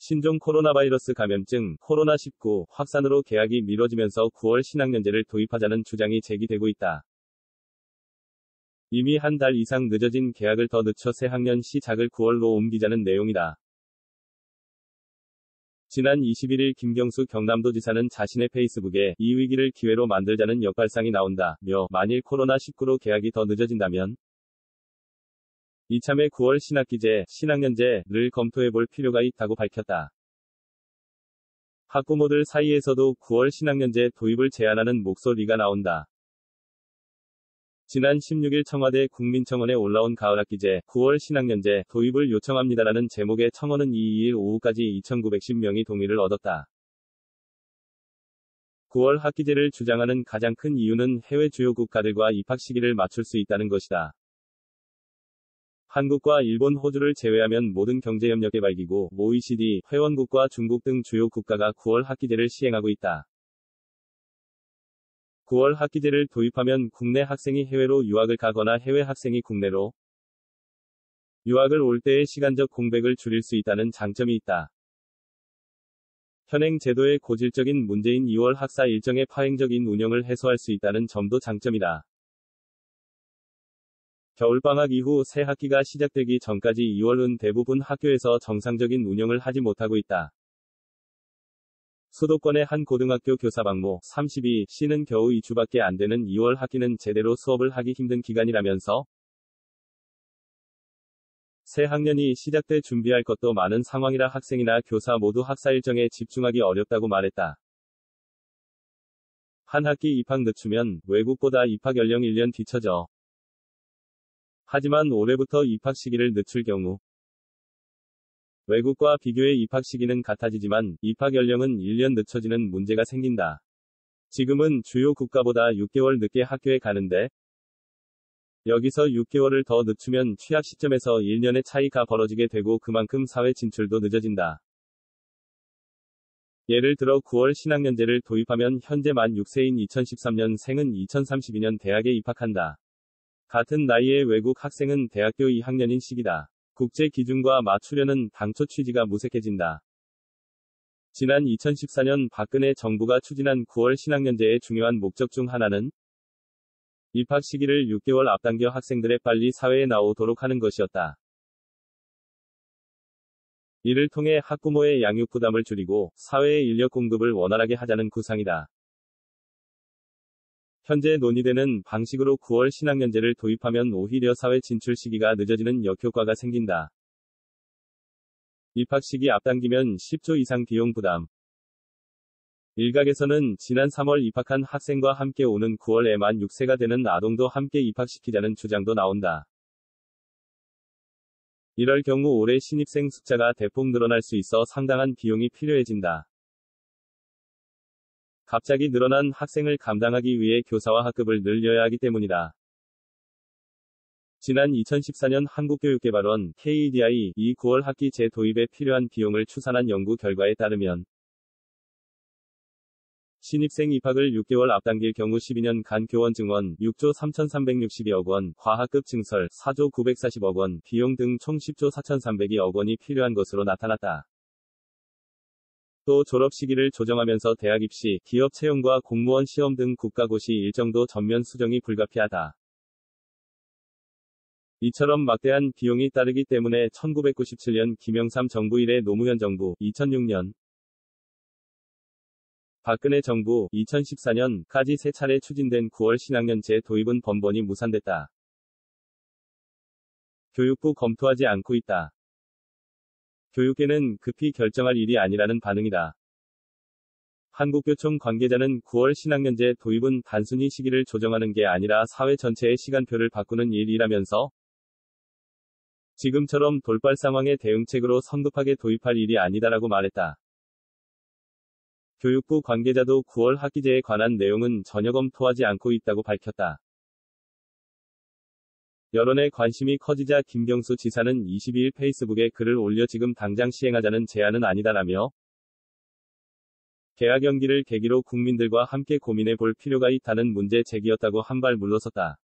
신종 코로나 바이러스 감염증 코로나19 확산으로 개학이 미뤄지면서 9월 신학년제를 도입하자는 주장이 제기되고 있다. 이미 한 달 이상 늦어진 개학을 더 늦춰 새 학년 시작을 9월로 옮기자는 내용이다. 지난 21일 김경수 경남도지사는 자신의 페이스북에 이 위기를 기회로 만들자는 역발상이 나온다며 만일 코로나19로 개학이 더 늦어진다면 이참에 9월 신학기제, 신학년제를 검토해볼 필요가 있다고 밝혔다. 학부모들 사이에서도 9월 신학년제 도입을 제안하는 목소리가 나온다. 지난 16일 청와대 국민청원에 올라온 가을학기제 9월 신학년제 도입을 요청합니다라는 제목의 청원은 22일 오후까지 2,910명이 동의를 얻었다. 9월 학기제를 주장하는 가장 큰 이유는 해외 주요 국가들과 입학 시기를 맞출 수 있다는 것이다. 한국과 일본, 호주를 제외하면 모든 경제협력개발기구, OECD, 회원국과 중국 등 주요 국가가 9월 학기제를 시행하고 있다. 9월 학기제를 도입하면 국내 학생이 해외로 유학을 가거나 해외 학생이 국내로 유학을 올 때의 시간적 공백을 줄일 수 있다는 장점이 있다. 현행 제도의 고질적인 문제인 2월 학사 일정의 파행적인 운영을 해소할 수 있다는 점도 장점이다. 겨울방학 이후 새 학기가 시작되기 전까지 2월은 대부분 학교에서 정상적인 운영을 하지 못하고 있다. 수도권의 한 고등학교 교사 박모 32씨는 겨우 2주밖에 안 되는 2월 학기는 제대로 수업을 하기 힘든 기간이라면서 새 학년이 시작돼 준비할 것도 많은 상황이라 학생이나 교사 모두 학사 일정에 집중하기 어렵다고 말했다. 한 학기 입학 늦추면 외국보다 입학 연령 1년 뒤처져. 하지만 올해부터 입학 시기를 늦출 경우 외국과 비교해 입학 시기는 같아지지만 입학 연령은 1년 늦춰지는 문제가 생긴다. 지금은 주요 국가보다 6개월 늦게 학교에 가는데 여기서 6개월을 더 늦추면 취학 시점에서 1년의 차이가 벌어지게 되고 그만큼 사회 진출도 늦어진다. 예를 들어 9월 신학년제를 도입하면 현재 만 6세인 2013년생은 2032년 대학에 입학한다. 같은 나이의 외국 학생은 대학교 2학년인 시기다. 국제 기준과 맞추려는 당초 취지가 무색해진다. 지난 2014년 박근혜 정부가 추진한 9월 신학년제의 중요한 목적 중 하나는 입학 시기를 6개월 앞당겨 학생들의 빨리 사회에 나오도록 하는 것이었다. 이를 통해 학부모의 양육 부담을 줄이고 사회의 인력 공급을 원활하게 하자는 구상이다. 현재 논의되는 방식으로 9월 신학년제를 도입하면 오히려 사회 진출 시기가 늦어지는 역효과가 생긴다. 입학 시기 앞당기면 10조 이상 비용 부담. 일각에서는 지난 3월 입학한 학생과 함께 오는 9월에 만 6세가 되는 아동도 함께 입학시키자는 주장도 나온다. 이럴 경우 올해 신입생 숫자가 대폭 늘어날 수 있어 상당한 비용이 필요해진다. 갑자기 늘어난 학생을 감당하기 위해 교사와 학급을 늘려야 하기 때문이다. 지난 2014년 한국교육개발원 KEDI 이 9월 학기 재도입에 필요한 비용을 추산한 연구 결과에 따르면 신입생 입학을 6개월 앞당길 경우 12년간 교원 증원 6조 3,362억 원, 과학급 증설 4조 940억 원, 비용 등 총 10조 4,302억 원이 필요한 것으로 나타났다. 또 졸업 시기를 조정하면서 대학 입시, 기업 채용과 공무원 시험 등 국가고시 일정도 전면 수정이 불가피하다. 이처럼 막대한 비용이 따르기 때문에 1997년 김영삼 정부 이래 노무현 정부, 2006년 박근혜 정부, 2014년까지 세 차례 추진된 9월 신학년제 도입은 번번이 무산됐다. 교육부 검토하지 않고 있다. 교육계는 급히 결정할 일이 아니라는 반응이다. 한국교총 관계자는 9월 신학년제 도입은 단순히 시기를 조정하는 게 아니라 사회 전체의 시간표를 바꾸는 일이라면서 지금처럼 돌발 상황에 대응책으로 성급하게 도입할 일이 아니다라고 말했다. 교육부 관계자도 9월 학기제에 관한 내용은 전혀 검토하지 않고 있다고 밝혔다. 여론의 관심이 커지자 김경수 지사는 22일 페이스북에 글을 올려 지금 당장 시행하자는 제안은 아니다라며 개학 연기를 계기로 국민들과 함께 고민해 볼 필요가 있다는 문제 제기였다고 한 발 물러섰다.